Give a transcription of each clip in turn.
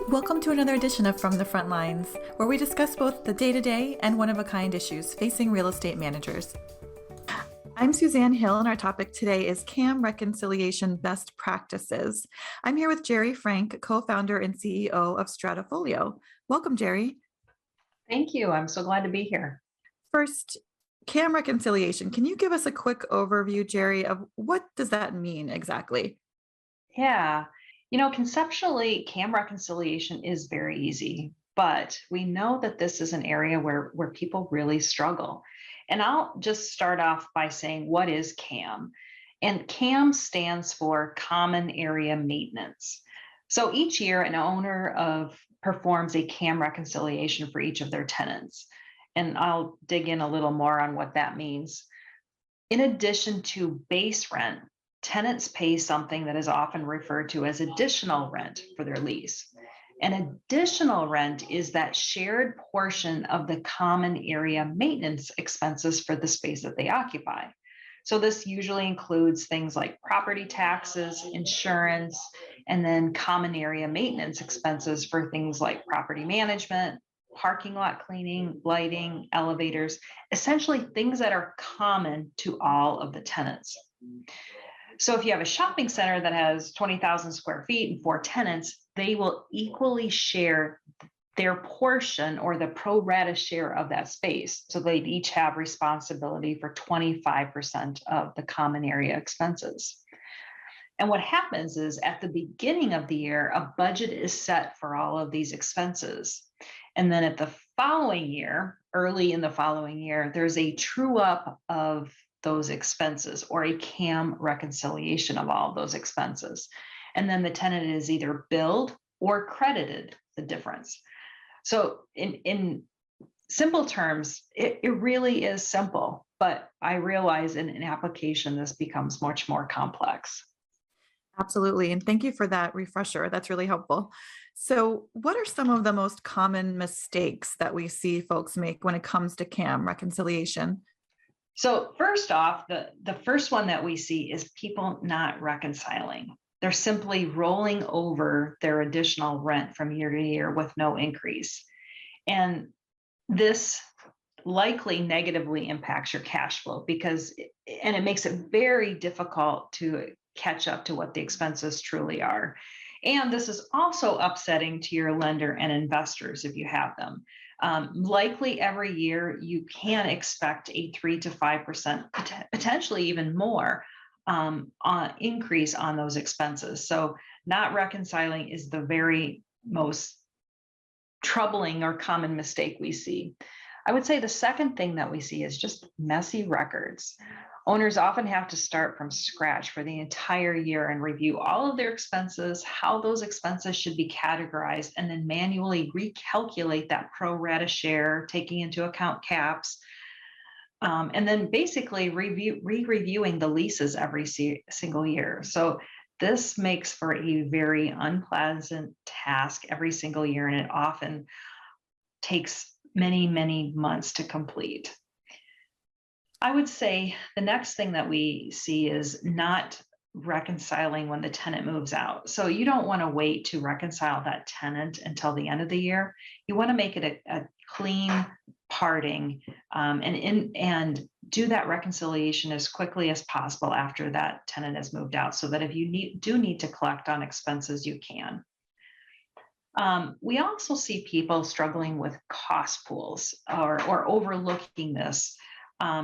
Welcome to another edition of From the Front Lines, where we discuss both the day-to-day and one-of-a-kind issues facing real estate managers. I'm Suzanne Hill, and our topic today is CAM reconciliation best practices. I'm here with Jeri Frank, co-founder and CEO of Stratafolio. Welcome, Jeri. Thank you. I'm so glad to be here. First, CAM reconciliation. Can you give us a quick overview, Jeri, of what does that mean exactly? Yeah. Conceptually, CAM reconciliation is very easy, but we know that this is an area where people really struggle. And I'll just start off by saying, what is CAM? And CAM stands for Common Area Maintenance. So each year, an owner performs a CAM reconciliation for each of their tenants. And I'll dig in a little more on what that means. In addition to base rent, tenants pay something that is often referred to as additional rent for their lease. And additional rent is that shared portion of the common area maintenance expenses for the space that they occupy. So this usually includes things like property taxes, insurance, and then common area maintenance expenses for things like property management, parking lot cleaning, lighting, elevators, essentially things that are common to all of the tenants. So if you have a shopping center that has 20,000 square feet and 4 tenants, they will equally share their portion or the pro rata share of that space. So they'd each have responsibility for 25% of the common area expenses. And what happens is at the beginning of the year, a budget is set for all of these expenses. And then at the following year, early in the following year, there's a true up of those expenses or a CAM reconciliation of all of those expenses. And then the tenant is either billed or credited the difference. So in simple terms, it really is simple, but I realize in application, this becomes much more complex. Absolutely. And thank you for that refresher. That's really helpful. So, what are some of the most common mistakes that we see folks make when it comes to CAM reconciliation? So first off, the first one that we see is people not reconciling. They're simply rolling over their additional rent from year to year with no increase. And this likely negatively impacts your cash flow and it makes it very difficult to catch up to what the expenses truly are. And this is also upsetting to your lender and investors if you have them. Likely every year you can expect a 3 to 5%, potentially even more increase on those expenses. So not reconciling is the very most troubling or common mistake we see. I would say the second thing that we see is just messy records. Owners often have to start from scratch for the entire year and review all of their expenses, how those expenses should be categorized, and then manually recalculate that pro rata share, taking into account caps, and then basically reviewing the leases every single year. So this makes for a very unpleasant task every single year, and it often takes many, many months to complete. I would say the next thing that we see is not reconciling when the tenant moves out. So you don't want to wait to reconcile that tenant until the end of the year. You want to make it a clean parting and do that reconciliation as quickly as possible after that tenant has moved out, so that if you do need to collect on expenses, you can. We also see people struggling with cost pools or overlooking this.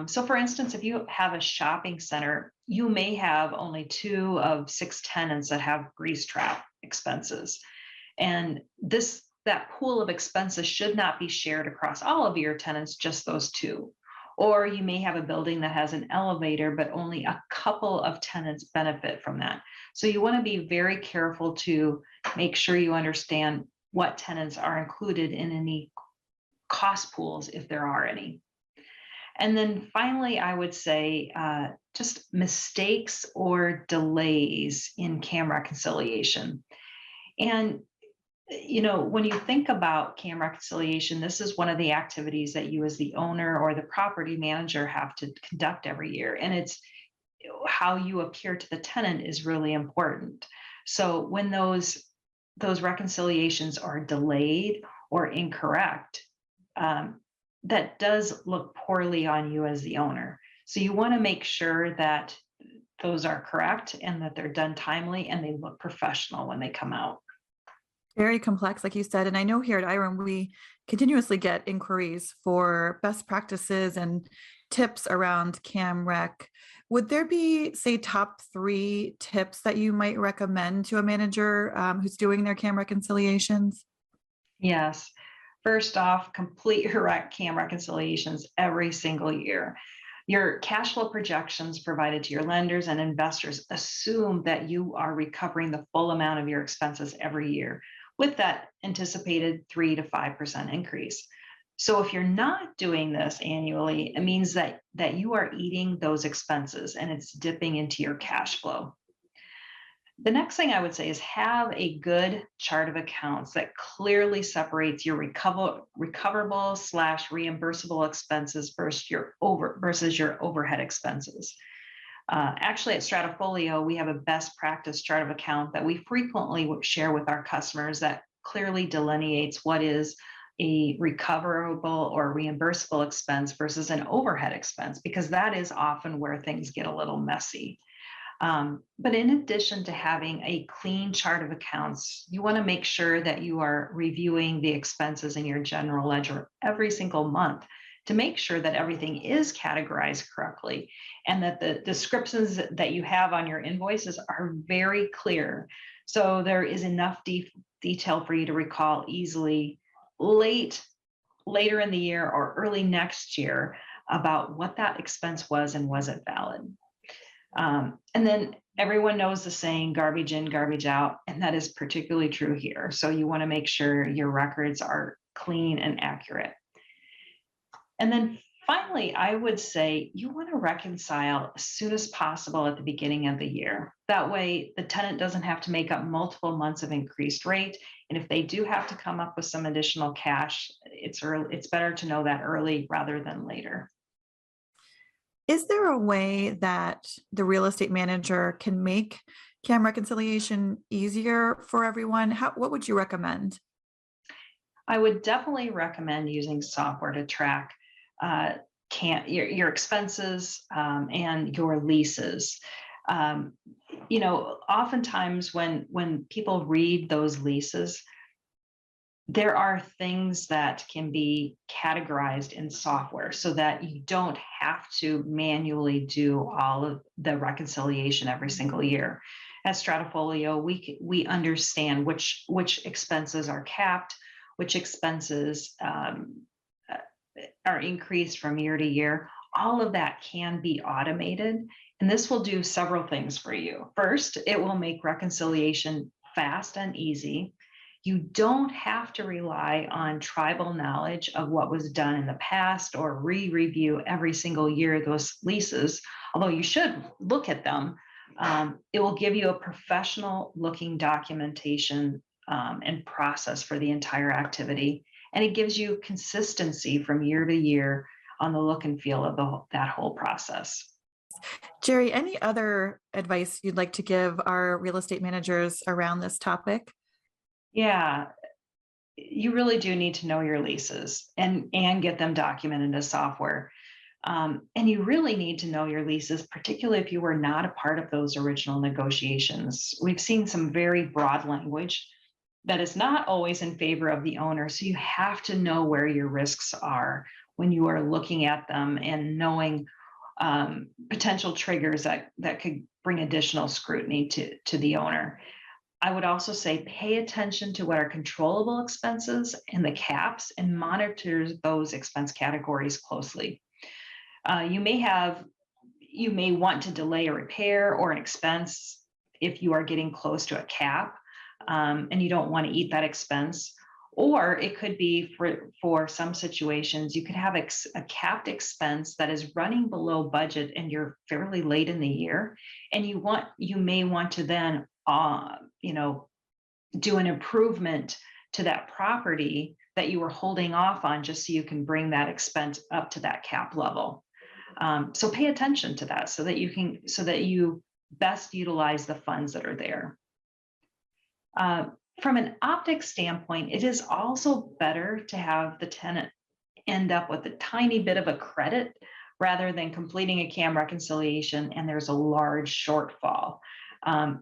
So for instance, if you have a shopping center, you may have only 2 of 6 tenants that have grease trap expenses. And that pool of expenses should not be shared across all of your tenants, just those 2. Or you may have a building that has an elevator, but only a couple of tenants benefit from that. So you want to be very careful to make sure you understand what tenants are included in any cost pools, if there are any. And then finally, I would say just mistakes or delays in CAM reconciliation. And, when you think about CAM reconciliation, this is one of the activities that you as the owner or the property manager have to conduct every year. And it's how you appear to the tenant is really important. So when those those reconciliations are delayed or incorrect, that does look poorly on you as the owner. So you want to make sure that those are correct and that they're done timely and they look professional when they come out. Very complex, like you said. And I know here at IREM, we continuously get inquiries for best practices and tips around CAM-REC. Would there be, say, top 3 tips that you might recommend to a manager who's doing their CAM reconciliations? Yes. First off, complete your CAM reconciliations every single year. Your cash flow projections provided to your lenders and investors assume that you are recovering the full amount of your expenses every year with that anticipated 3 to 5% increase. So if you're not doing this annually, it means that you are eating those expenses and it's dipping into your cash flow. The next thing I would say is have a good chart of accounts that clearly separates your recoverable slash reimbursable expenses versus your overhead expenses. Actually, at Stratafolio, we have a best practice chart of account that we frequently share with our customers that clearly delineates what is a recoverable or reimbursable expense versus an overhead expense, because that is often where things get a little messy. But in addition to having a clean chart of accounts, you want to make sure that you are reviewing the expenses in your general ledger every single month to make sure that everything is categorized correctly and that the descriptions that you have on your invoices are very clear. So there is enough detail for you to recall easily later in the year or early next year about what that expense was and was it valid. And then everyone knows the saying, garbage in, garbage out, and that is particularly true here. So you want to make sure your records are clean and accurate. And then finally, I would say you want to reconcile as soon as possible at the beginning of the year. That way, the tenant doesn't have to make up multiple months of increased rate. And if they do have to come up with some additional cash, it's better to know that early rather than later. Is there a way that the real estate manager can make CAM reconciliation easier for everyone? What would you recommend? I would definitely recommend using software to track your expenses and your leases. Oftentimes when people read those leases, there are things that can be categorized in software so that you don't have to manually do all of the reconciliation every single year. At Stratafolio, we understand which expenses are capped, which expenses are increased from year to year. All of that can be automated, and this will do several things for you. First, it will make reconciliation fast and easy. You don't have to rely on tribal knowledge of what was done in the past or review every single year those leases, although you should look at them. It will give you a professional looking documentation and process for the entire activity. And it gives you consistency from year to year on the look and feel of that whole process. Jeri, any other advice you'd like to give our real estate managers around this topic? Yeah, you really do need to know your leases and get them documented in software. And you really need to know your leases, particularly if you were not a part of those original negotiations. We've seen some very broad language that is not always in favor of the owner. So you have to know where your risks are when you are looking at them and knowing potential triggers that could bring additional scrutiny to the owner. I would also say pay attention to what are controllable expenses and the caps and monitor those expense categories closely. You may want to delay a repair or an expense if you are getting close to a cap and you don't want to eat that expense. Or it could be for some situations, you could have a capped expense that is running below budget and you're fairly late in the year. And you may want to then do an improvement to that property that you were holding off on just so you can bring that expense up to that cap level. So pay attention to that so that you best utilize the funds that are there. From an optics standpoint, it is also better to have the tenant end up with a tiny bit of a credit rather than completing a CAM reconciliation and there's a large shortfall.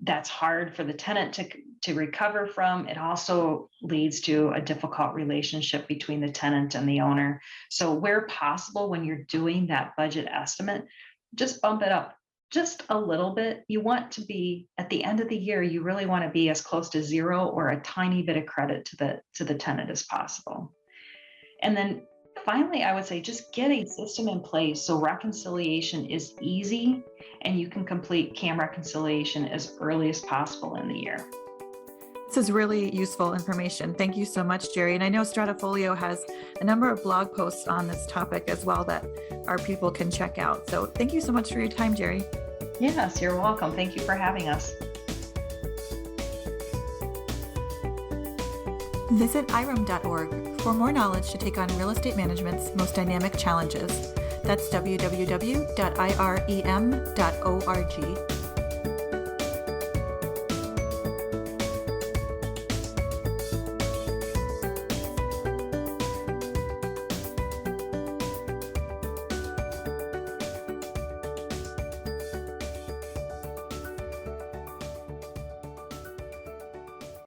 That's hard for the tenant to recover from. It also leads to a difficult relationship between the tenant and the owner. So where possible, when you're doing that budget estimate, just bump it up just a little bit. You want to be at the end of the year, you really want to be as close to zero or a tiny bit of credit to the tenant as possible. And then finally, I would say just get a system in place so reconciliation is easy and you can complete CAM reconciliation as early as possible in the year. This is really useful information. Thank you so much, Jeri. And I know Stratafolio has a number of blog posts on this topic as well that our people can check out. So thank you so much for your time, Jeri. Yes, you're welcome. Thank you for having us. Visit irem.org for more knowledge to take on real estate management's most dynamic challenges. That's www.irem.org.